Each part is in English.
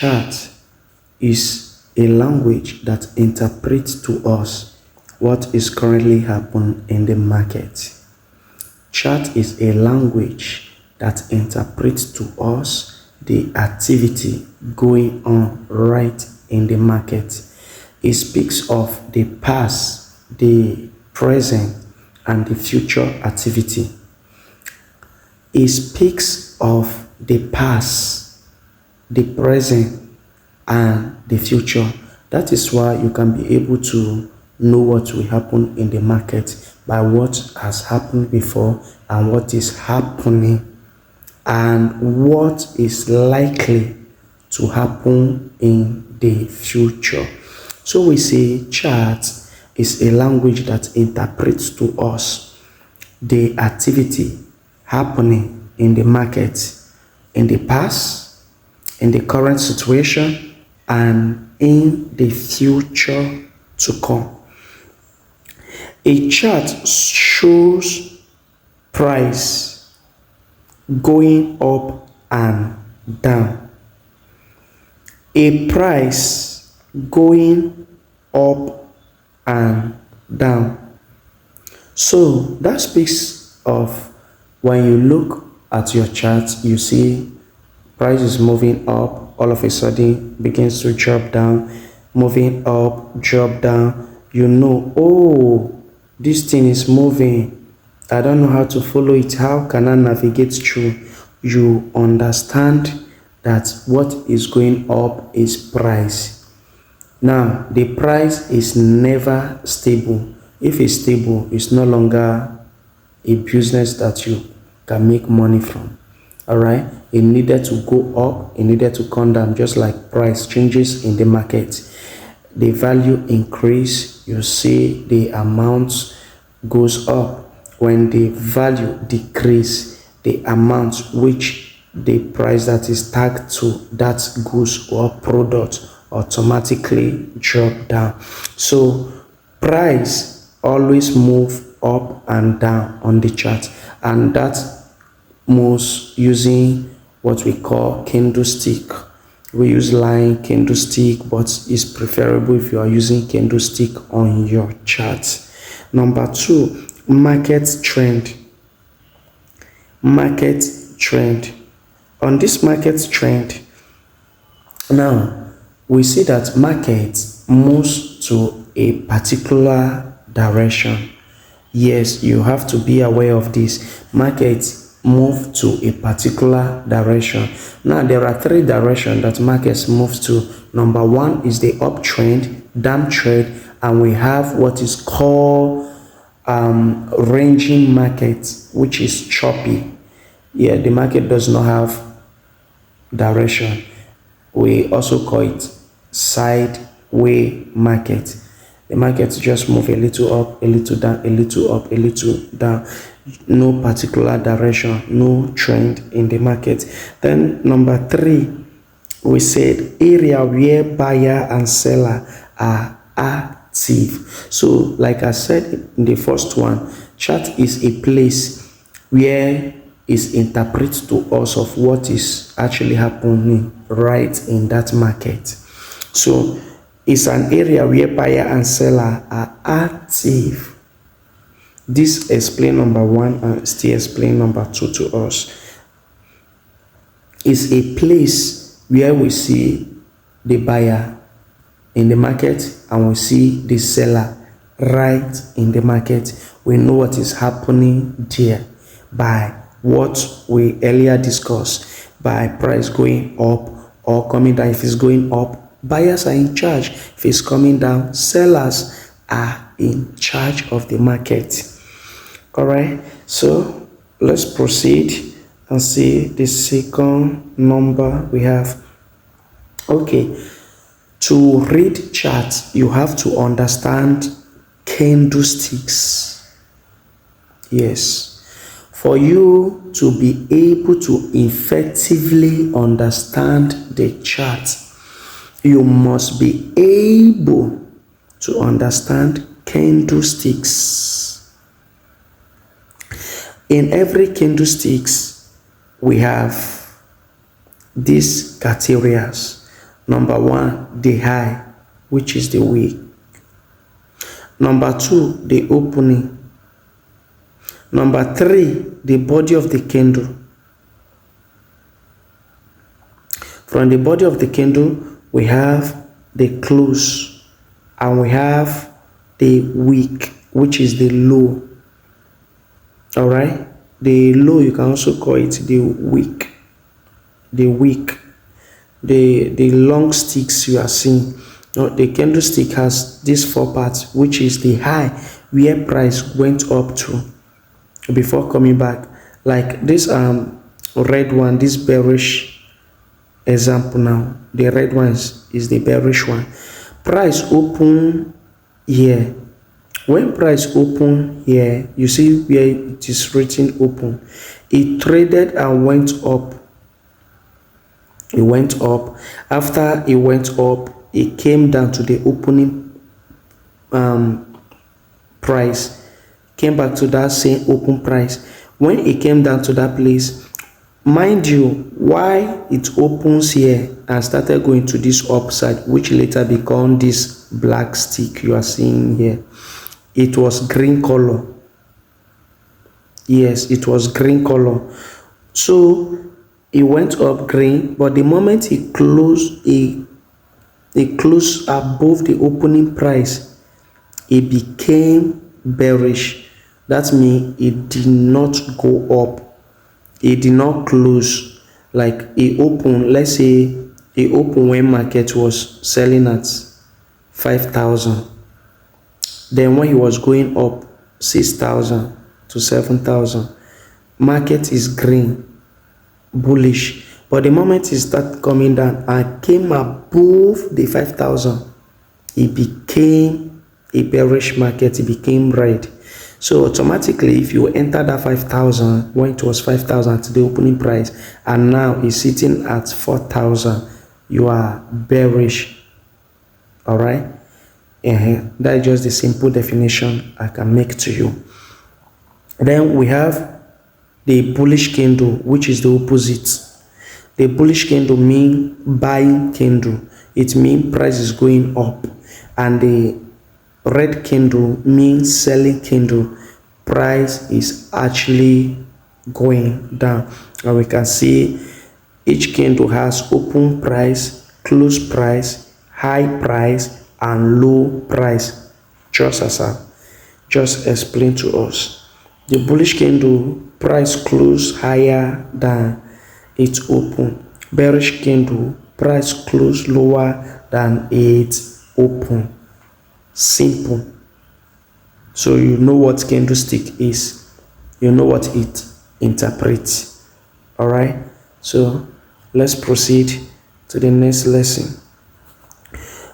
chart is a language that interprets to us what is currently happening in the market. Chart is a language that interprets to us the activity going on right in the market. It speaks of the past, the present, and the future activity. It speaks of the past, the present, and the future. That is why you can be able to know what will happen in the market by what has happened before and what is happening and what is likely to happen in the future. So we say chart is a language that interprets to us the activity happening in the market in the past, in the current situation, and in the future to come. A chart shows price going up and down. A price going up and down. So that speaks of when you look at your chart, you see price is moving up, all of a sudden begins to drop down, moving up, drop down. You know, oh, this thing is moving. I don't know how to follow it. How can I navigate through? You understand that what is going up is price. Now, the price is never stable. If it's stable, it's no longer a business that you can make money from. All right, it needed to go up, it needed to come down, just like price changes in the market. The value increase, you see the amount goes up. When the value decrease, the amount which the price that is tagged to that goods or product automatically drop down. So price always move up and down on the chart, and that moves using what we call candlestick. We use line, candlestick, but it's preferable if you are using candlestick on your chart. Number 2, market trend. Market trend. On this market trend, now we see that market moves to a particular direction. Yes, you have to be aware of this. Market move to a particular direction. Now there are 3 directions that markets move to. Number 1 is the uptrend, downtrend, and we have what is called ranging market, which is choppy. Yeah, the market does not have direction. We also call it sideway market. The market just move a little up, a little down, a little up, a little down. No particular direction, no trend in the market. Then number 3, we said area where buyer and seller are active. So like I said in the first one, chart is a place where is interpreted to us of what is actually happening right in that market. So it's an area where buyer and seller are active. This explain number 1 and still explain number 2 to us. It's a place where we see the buyer in the market and we see the seller right in the market. We know what is happening there by what we earlier discussed, by price going up or coming down. If it's going up, buyers are in charge. If it's coming down, sellers are in charge of the market. All right, so let's proceed and see the second number we have. Okay, to read charts, you have to understand candlesticks. Yes, for you to be able to effectively understand the chart, you must be able to understand candlesticks. In every candlesticks, we have these criteria. Number one, the high, which is the wick. Number two, the opening. Number three, the body of the candle. From the body of the candle, we have the close, and we have the wick, which is the low. All right, the low, you can also call it the wick. The wick, the long sticks you are seeing. The candlestick has these four parts, which is the high, where price went up to before coming back. Like this red one, this bearish example now, the red one is the bearish one. Price open here. When price open here, you see where it is written open. It traded and went up. It went up. After it went up, it came down to the opening price, came back to that same open price. When it came down to that place, mind you, why it opens here and started going to this upside, which later become this black stick you are seeing here, it was green color. Yes, it was green color. So it went up green, but the moment it closed, it closed above the opening price, it became bearish. That means it did not go up. It did not close. Like it opened, let's say it opened when market was selling at 5,000. Then when it was going up 6,000 to 7,000, market is green, bullish. But the moment it started coming down and came above the 5,000, it became a bearish market. It became red. So automatically, if you enter that 5,000 when it was 5,000 to the opening price, and now it's sitting at 4,000, you are bearish. All right. That is just the simple definition I can make to you. Then we have the bullish candle, which is the opposite. The bullish candle means buying candle. It means price is going up. And the red candle means selling candle. Price is actually going down. And we can see each candle has open price, close price, high price, and low price, just as I just explained to us. The bullish candle, price close higher than its open. Bearish candle, price close lower than its open. Simple. So you know what candlestick is. You know what it interprets. All right. So let's proceed to the next lesson.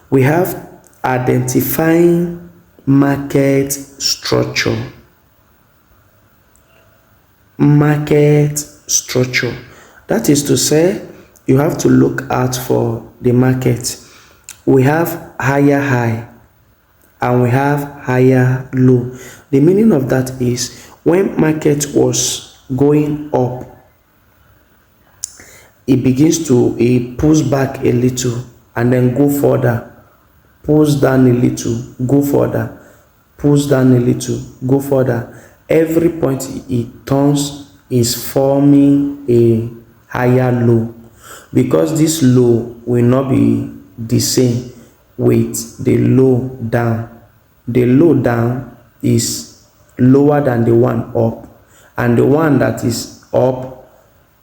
We have identifying market structure. Market structure. That is to say, you have to look out for the market. We have higher high and we have higher low. The meaning of that is when market was going up, it pulls back a little and then go further, pulls down a little, go further, pulls down a little, go further. Every point it turns is forming a higher low, because this low will not be the same with the low down. The low down is lower than the one up, and the one that is up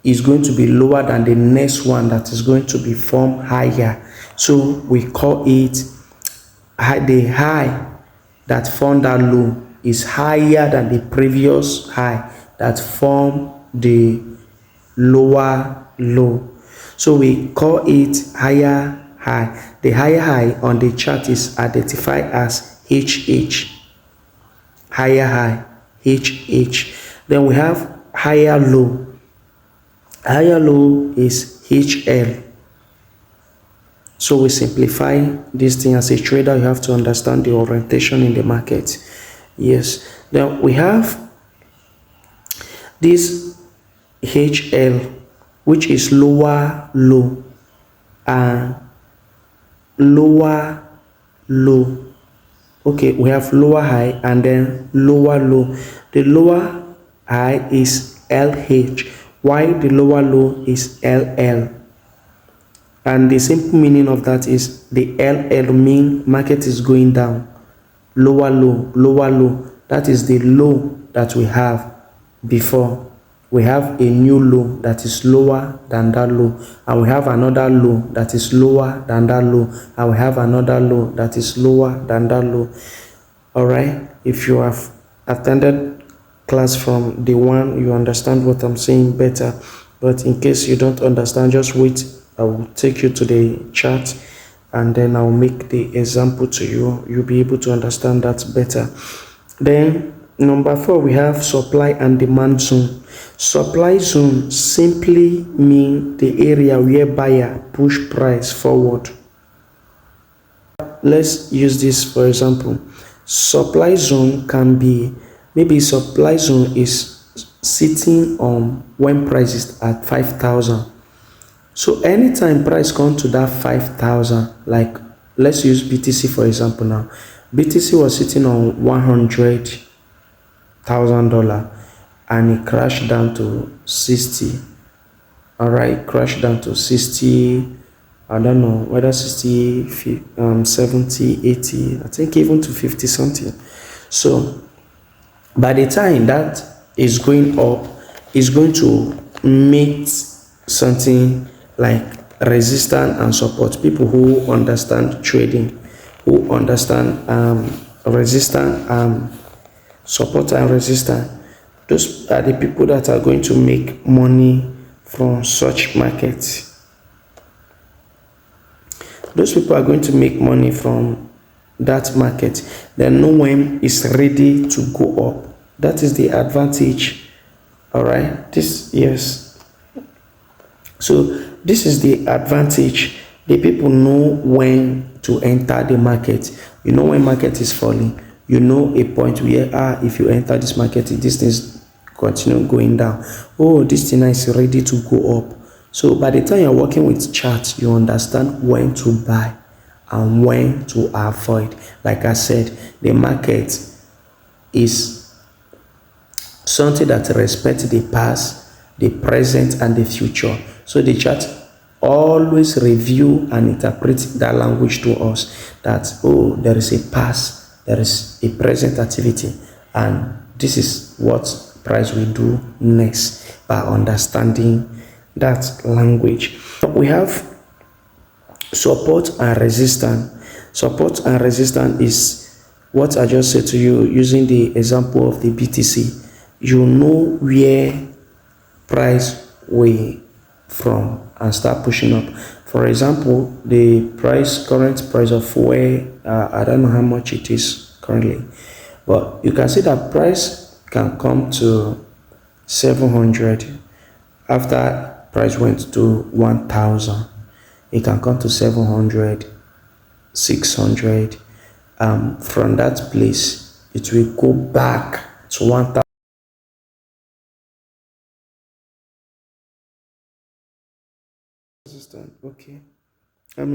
is going to be lower than the next one that is going to be formed higher. So we call it the high that formed that low is higher than the previous high that formed the lower low. So we call it higher high. The higher high on the chart is identified as HH. Higher high, HH. Then we have higher low. Higher low is HL. So we simplify this thing. As a trader, you have to understand the orientation in the market. Yes. Then we have this HL, which is lower low, and lower low. Okay, we have lower high and then lower low. The lower high is LH, while the lower low is LL. And the simple meaning of that is the LL mean market is going down. Lower low, lower low. That is the low that we have before. We have a new low that is lower than that low, and we have another low that is lower than that low, and we have another low that is lower than that low. All right, if you have attended class from the one, you understand what I'm saying better. But in case you don't understand, just wait. I will take you to the chart and then I'll make the example to you. You'll be able to understand that better. Then number 4, we have supply and demand zone. Supply zone simply mean the area where buyer push price forward. Let's use this for example. Supply zone can be, maybe supply zone is sitting on when price is at 5,000. So anytime price come to that 5,000, like let's use BTC for example now. BTC was sitting on $100,000 and it crashed down to 60. All right, crashed down to 60. I don't know whether 60, 70, 80, I think even to 50 something. So by the time that is going up, it's going to meet something like resistance and support. People who understand trading, who understand resistance, support and resistance, those are the people that are going to make money from such markets. Those people are going to make money from that market. They know when it's ready to go up. That is the advantage. All right, this, yes. So this is the advantage. The people know when to enter the market. You know when market is falling. You know a point where if you enter this market, this thing continue going down. Oh, this thing is ready to go up. So by the time you're working with charts, you understand when to buy and when to avoid. Like I said, the market is something that respects the past, the present, and the future. So the chart always review and interpret that language to us that, oh, there is a past, there is a present activity, and this is what price will do next by understanding that language. We have support and resistance. Support and resistance is what I just said to you using the example of the BTC. You know where price will from and start pushing up. For example, the current price of fuel, I don't know how much it is currently, but you can see that price can come to 700 after price went to 1,000. It can come to 700, 600. From that place, it will go back to 1,000. Okay,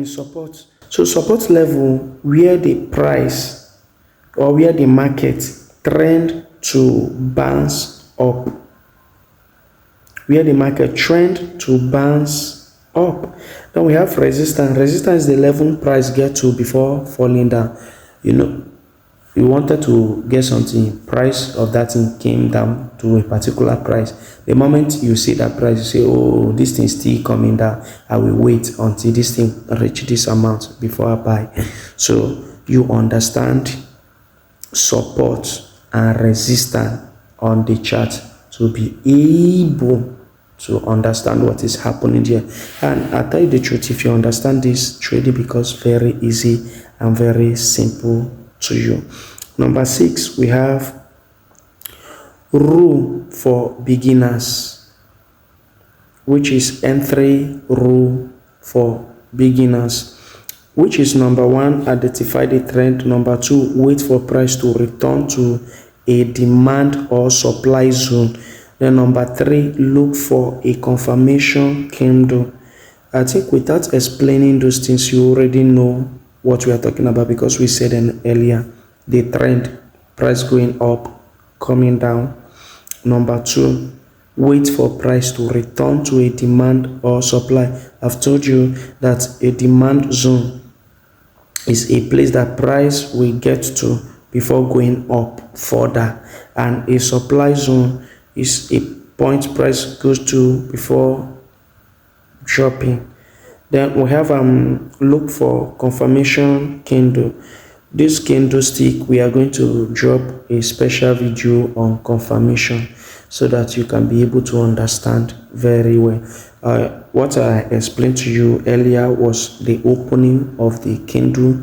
support. So support level where the price or where the market trend to bounce up. Where the market trend to bounce up. Then we have resistance. Resistance is the level price get to before falling down. You know, you wanted to get something, price of that thing came down to a particular price. The moment you see that price, you say, oh, this thing is still coming down. I will wait until this thing reach this amount before I buy. So you understand support and resistance on the chart to be able to understand what is happening here. And I tell you the truth, if you understand this, trading becomes very easy and very simple to you. Number 6, we have rule for beginners, which is entry rule for beginners, which is number 1, identify the trend. Number 2, wait for price to return to a demand or supply zone. Then number 3, look for a confirmation candle. I think without explaining those things, you already know what we are talking about, because we said earlier the trend, price going up, coming down. Number two, wait for price to return to a demand or supply. I've told you that a demand zone is a place that price will get to before going up further, and a supply zone is a point price goes to before dropping. Then we have look for confirmation candle. This candlestick, we are going to drop a special video on confirmation so that you can be able to understand very well. What I explained to you earlier was the opening of the candle,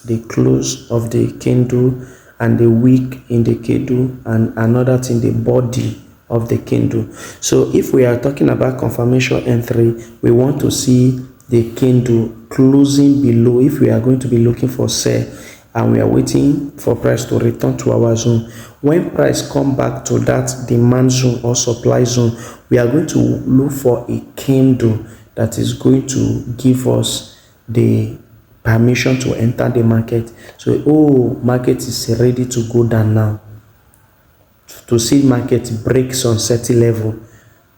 the close of the candle, and the wick in the candle, and another thing, the body of the candle. So if we are talking about confirmation entry, we want to see the candle closing below. If we are going to be looking for sell and we are waiting for price to return to our zone, when price come back to that demand zone or supply zone, we are going to look for a candle that is going to give us the permission to enter the market. So, oh, market is ready to go down now. To see market break some certain level,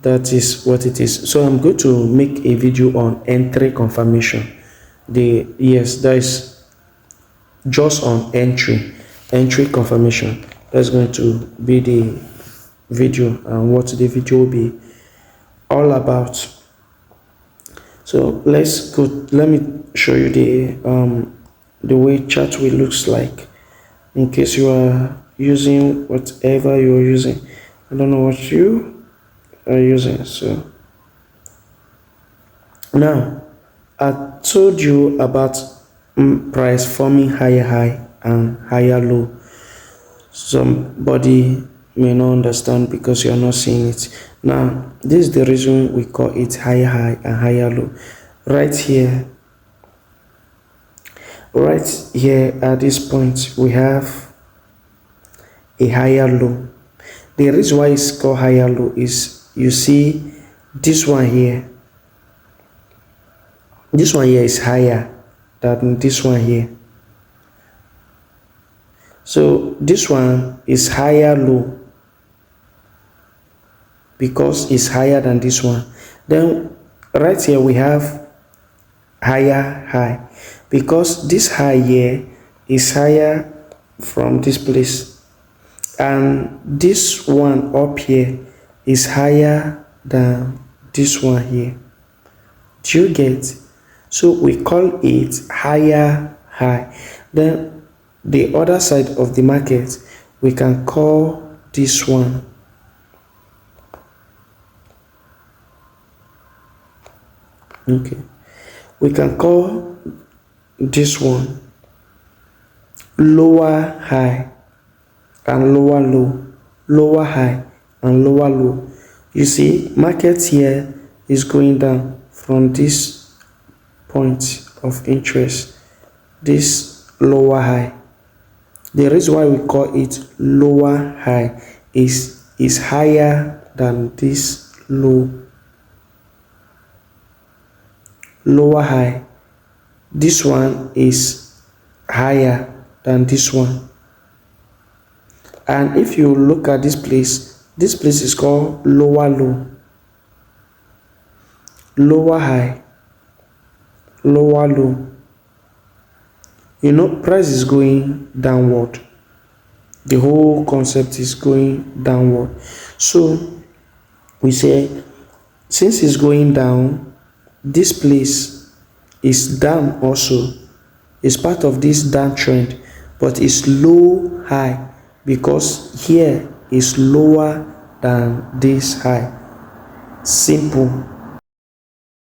that is what it is. So I'm going to make a video on entry confirmation. Yes, that is just on entry confirmation. That's going to be the video, and what the video will be all about. So let's go. Let me show you the way chart will looks like, in case you are using whatever you are using. I don't know what you are using. So now I told you about price forming higher high and higher low. Somebody may not understand because you are not seeing it. Now this is the reason we call it higher high and higher low. Right here at this point, we have a higher low. The reason why it's called higher low is, you see this one here is higher than this one here. So this one is higher low because it's higher than this one. Then right here we have higher high, because this high here is higher from this place, and this one up here is higher than this one here. Do you get? So we call it higher high. Then the other side of the market, we can call this one we can call this one lower high and lower low, lower high and lower low. You see, market here is going down from this point of interest, this lower high. The reason why we call it lower high is higher than this lower high. This one is higher than this one. And if you look at this place is called lower low, lower high, lower low. You know, price is going downward. The whole concept is going downward. So we say, since it's going down, this place is down also. It's part of this downtrend, but it's low high because here is lower than this high. Simple.